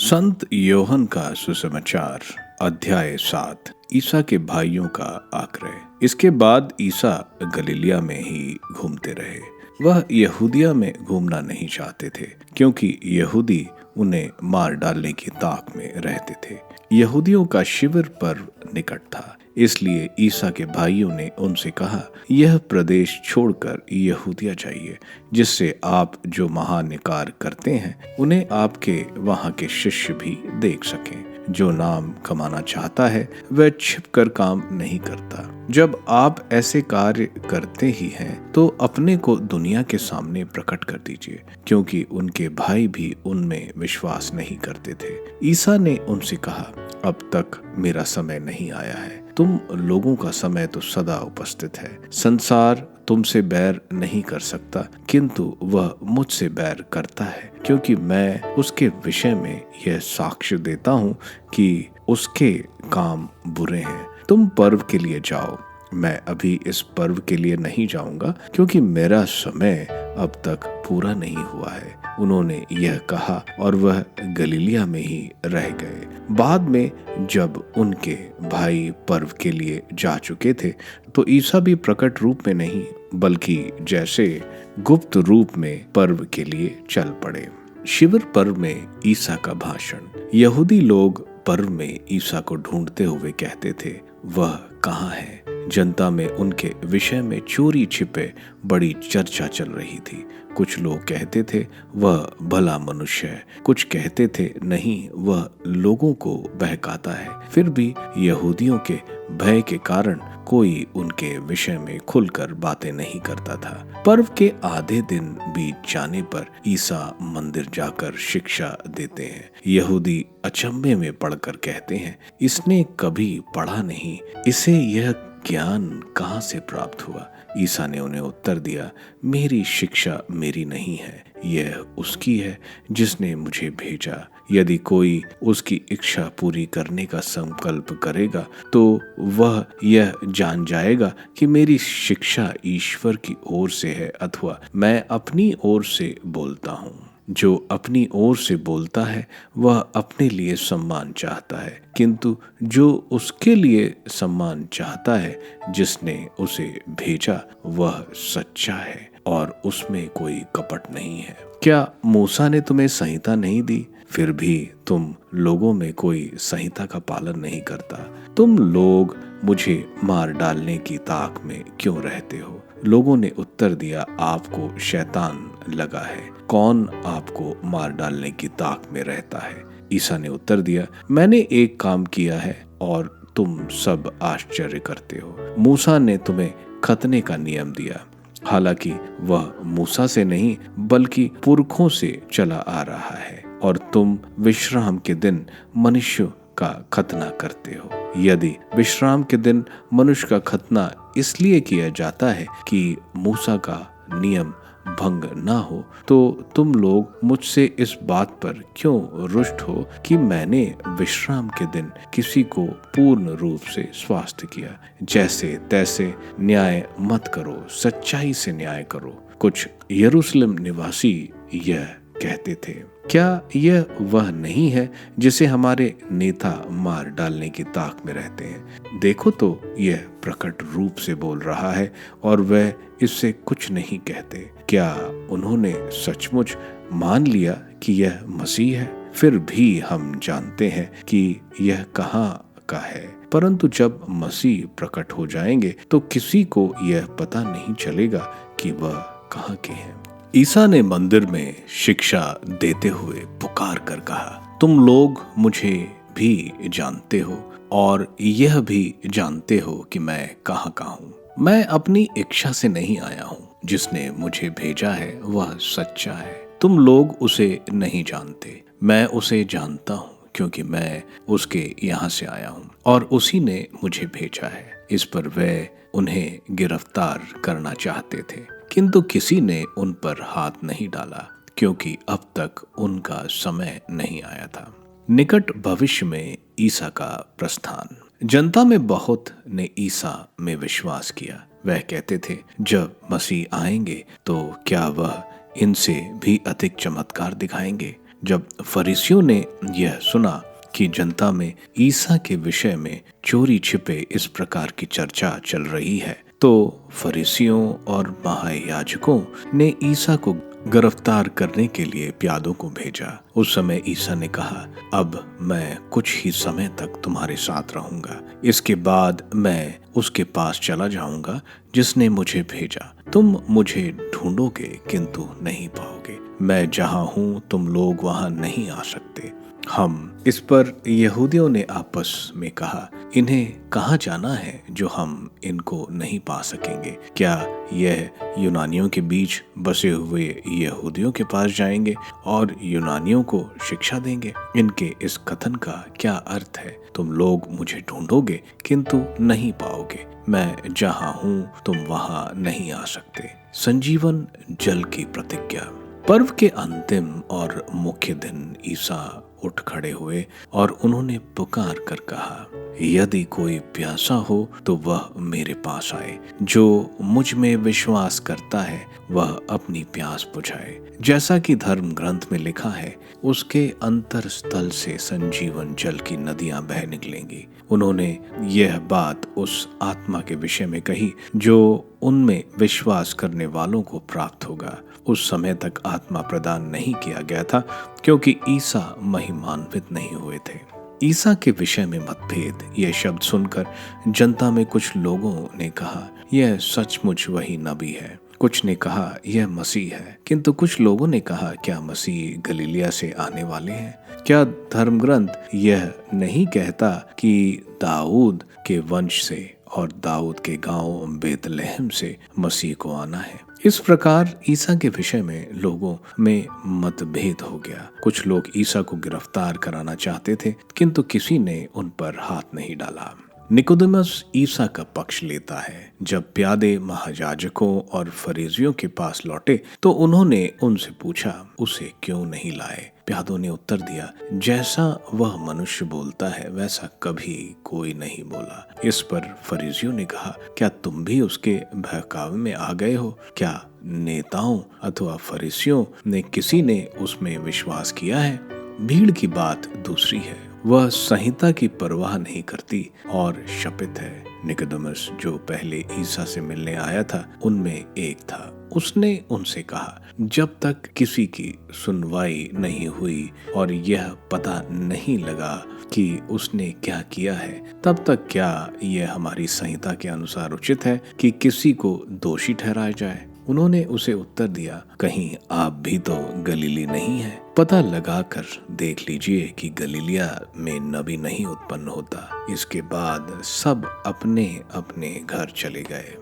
संत योहन का सुसमाचार अध्याय 7। ईसा के भाइयों का आग्रह। इसके बाद ईसा गलीलिया में ही घूमते रहे। वह यहूदिया में घूमना नहीं चाहते थे क्योंकि यहूदी उन्हें मार डालने की ताक में रहते थे। यहूदियों का शिविर पर्व निकट था, इसलिए ईसा के भाइयों ने उनसे कहा, यह प्रदेश छोड़कर यहूदिया जाइए, जिससे आप जो महान कार्य करते हैं उन्हें आपके वहां के शिष्य भी देख सकें। जो नाम कमाना चाहता है वह छिपकर काम नहीं करता। जब आप ऐसे कार्य करते ही हैं तो अपने को दुनिया के सामने प्रकट कर दीजिए, क्योंकि उनके भाई भी उनमें विश्वास नहीं करते थे। ईसा ने उनसे कहा, अब तक मेरा समय नहीं आया है, तुम लोगों का समय तो सदा उपस्थित है। संसार तुमसे बैर नहीं कर सकता, किंतु वह मुझसे बैर करता है, क्योंकि मैं उसके विषय में यह साक्ष्य देता हूँ कि उसके काम बुरे हैं। तुम पर्व के लिए जाओ, मैं अभी इस पर्व के लिए नहीं जाऊंगा, क्योंकि मेरा समय अब तक पूरा नहीं हुआ है। उन्होंने यह कहा और वह गलीलिया में ही रह गए। बाद में जब उनके भाई पर्व के लिए जा चुके थे तो ईसा भी प्रकट रूप में नहीं बल्कि जैसे गुप्त रूप में पर्व के लिए चल पड़े। शिविर पर्व में ईसा का भाषण। यहूदी लोग पर्व में ईसा को ढूंढते हुए कहते थे, वह कहाँ है? जनता में उनके विषय में चोरी छिपे बड़ी चर्चा चल रही थी। कुछ लोग कहते थे वह भला मनुष्य है, कुछ कहते थे नहीं, वह लोगों को बहकाता है। फिर भी यहूदियों के भय के कारण कोई उनके विषय में खुलकर बातें नहीं करता था। पर्व के आधे दिन बीत जाने पर ईसा मंदिर जाकर शिक्षा देते हैं। यहूदी अचंभे में पढ़कर कहते हैं, इसने कभी पढ़ा नहीं, इसे यह ज्ञान कहाँ से प्राप्त हुआ? ईसा ने उन्हें उत्तर दिया, मेरी शिक्षा मेरी नहीं है, यह उसकी है जिसने मुझे भेजा। यदि कोई उसकी इच्छा पूरी करने का संकल्प करेगा तो वह यह जान जाएगा कि मेरी शिक्षा ईश्वर की ओर से है अथवा मैं अपनी ओर से बोलता हूँ। जो अपनी ओर से बोलता है वह अपने लिए सम्मान चाहता है, किंतु जो उसके लिए सम्मान चाहता है जिसने उसे भेजा वह सच्चा है और उसमें कोई कपट नहीं है। क्या मूसा ने तुम्हें संहिता नहीं दी? फिर भी तुम लोगों में कोई संहिता का पालन नहीं करता। तुम लोग मुझे मार डालने की ताक में क्यों रहते हो? लोगों ने उत्तर दिया, आपको शैतान लगा है, कौन आपको मार डालने की ताक में रहता है? ईसा ने उत्तर दिया, मैंने एक काम किया है और तुम सब आश्चर्य करते हो। मूसा ने तुम्हें खतने का नियम दिया, हालांकि वह मूसा से नहीं बल्कि पुरखों से चला आ रहा है, और तुम विश्राम के दिन मनुष्य का खतना करते हो। यदि विश्राम के दिन मनुष्य का खतना इसलिए किया जाता है कि मूसा का नियम भंग ना हो, तो तुम लोग मुझसे इस बात पर क्यों रुष्ट हो कि मैंने विश्राम के दिन किसी को पूर्ण रूप से स्वस्थ किया? जैसे तैसे न्याय मत करो, सच्चाई से न्याय करो। कुछ यरूशलेम निवासी यह कहते थे, क्या यह वह नहीं है जिसे हमारे नेता मार डालने की ताक में रहते हैं? देखो तो यह प्रकट रूप से बोल रहा है और वह इससे कुछ नहीं कहते। क्या उन्होंने सचमुच मान लिया कि यह मसीह है? फिर भी हम जानते हैं कि यह कहाँ का है, परंतु जब मसीह प्रकट हो जाएंगे तो किसी को यह पता नहीं चलेगा कि वह कहाँ के हैं। ईसा ने मंदिर में शिक्षा देते हुए पुकार कर कहा, तुम लोग मुझे भी जानते हो और यह भी जानते हो कि मैं कहाँ का हूँ। मैं अपनी इच्छा से नहीं आया हूँ, जिसने मुझे भेजा है वह सच्चा है। तुम लोग उसे नहीं जानते, मैं उसे जानता हूँ, क्योंकि मैं उसके यहाँ से आया हूँ और उसी ने मुझे भेजा है। इस पर वे उन्हें गिरफ्तार करना चाहते थे, किंतु किसी ने उन पर हाथ नहीं डाला, क्योंकि अब तक उनका समय नहीं आया था। निकट भविष्य में ईसा का प्रस्थान। जनता में बहुत ने ईसा में विश्वास किया। वह कहते थे, जब मसीह आएंगे तो क्या वह इनसे भी अधिक चमत्कार दिखाएंगे? जब फरीसियों ने यह सुना कि जनता में ईसा के विषय में चोरी छिपे इस प्रकार की चर्चा चल रही है, तो फरीसियों और महायाजकों ने ईसा को गिरफ्तार करने के लिए प्यादों को भेजा। उस समय ईसा ने कहा, अब मैं कुछ ही समय तक तुम्हारे साथ रहूंगा, इसके बाद मैं उसके पास चला जाऊंगा जिसने मुझे भेजा। तुम मुझे ढूंढोगे किंतु नहीं पाओगे, मैं जहां हूं तुम लोग वहां नहीं आ सकते। इस पर यहूदियों ने आपस में कहा, इन्हें कहाँ जाना है जो हम इनको नहीं पा सकेंगे? क्या यह यूनानियों के बीच बसे हुए यहूदियों के पास जाएंगे और यूनानियों को शिक्षा देंगे? इनके इस कथन का क्या अर्थ है? तुम लोग मुझे ढूंढोगे किंतु नहीं पाओगे, मैं जहाँ हूँ तुम वहाँ नहीं आ सकते। संजीवन जल की प्रतिज्ञा। पर्व के अंतिम और मुख्य दिन ईसा उठ खड़े हुए और उन्होंने पुकार कर कहा, यदि कोई प्यासा हो तो वह मेरे पास आए, जो मुझ में विश्वास करता है वह अपनी प्यास बुझाए। जैसा कि धर्म ग्रंथ में लिखा है, उसके अंतर स्थल से संजीवन जल की नदियां बह निकलेंगी। उन्होंने यह बात उस आत्मा के विषय में कही जो उनमें विश्वास करने वालों को प्राप्त होगा। उस समय तक आत्मा प्रदान नहीं किया गया था क्योंकि ईसा महिमान्वित नहीं हुए थे। ईसा के विषय में मतभेद। यह शब्द सुनकर जनता में कुछ लोगों ने कहा, यह सचमुच वही नबी है। कुछ ने कहा यह मसीह है, किंतु कुछ लोगों ने कहा, क्या मसीह गलीलिया से आने वाले हैं? क्या धर्म ग्रंथ यह नहीं कहता कि दाऊद के वंश से और दाऊद के गांव बेतलहम से मसीह को आना है? इस प्रकार ईसा के विषय में लोगों में मतभेद हो गया। कुछ लोग ईसा को गिरफ्तार कराना चाहते थे, किंतु किसी ने उन पर हाथ नहीं डाला। निकोदेमस ईसा का पक्ष लेता है। जब प्यादे महायाजकों और फरीसियों के पास लौटे तो उन्होंने उनसे पूछा, उसे क्यों नहीं लाए? प्यादों ने उत्तर दिया, जैसा वह मनुष्य बोलता है वैसा कभी कोई नहीं बोला। इस पर फरीसियों ने कहा, क्या तुम भी उसके बहकावे में आ गए हो? क्या नेताओं अथवा फरीसियों ने किसी ने उसमें विश्वास किया है? भीड़ की बात दूसरी है, वह संहिता की परवाह नहीं करती और शपित है। निकोदेमस जो पहले ईसा से मिलने आया था उनमें एक था। उसने उनसे कहा, जब तक किसी की सुनवाई नहीं हुई और यह पता नहीं लगा कि उसने क्या किया है, तब तक क्या यह हमारी संहिता के अनुसार उचित है कि किसी को दोषी ठहराया जाए? उन्होंने उसे उत्तर दिया, कहीं आप भी तो गलीली नहीं हैं? पता लगाकर देख लीजिए कि गलीलिया में नबी नहीं उत्पन्न होता। इसके बाद सब अपने अपने घर चले गए।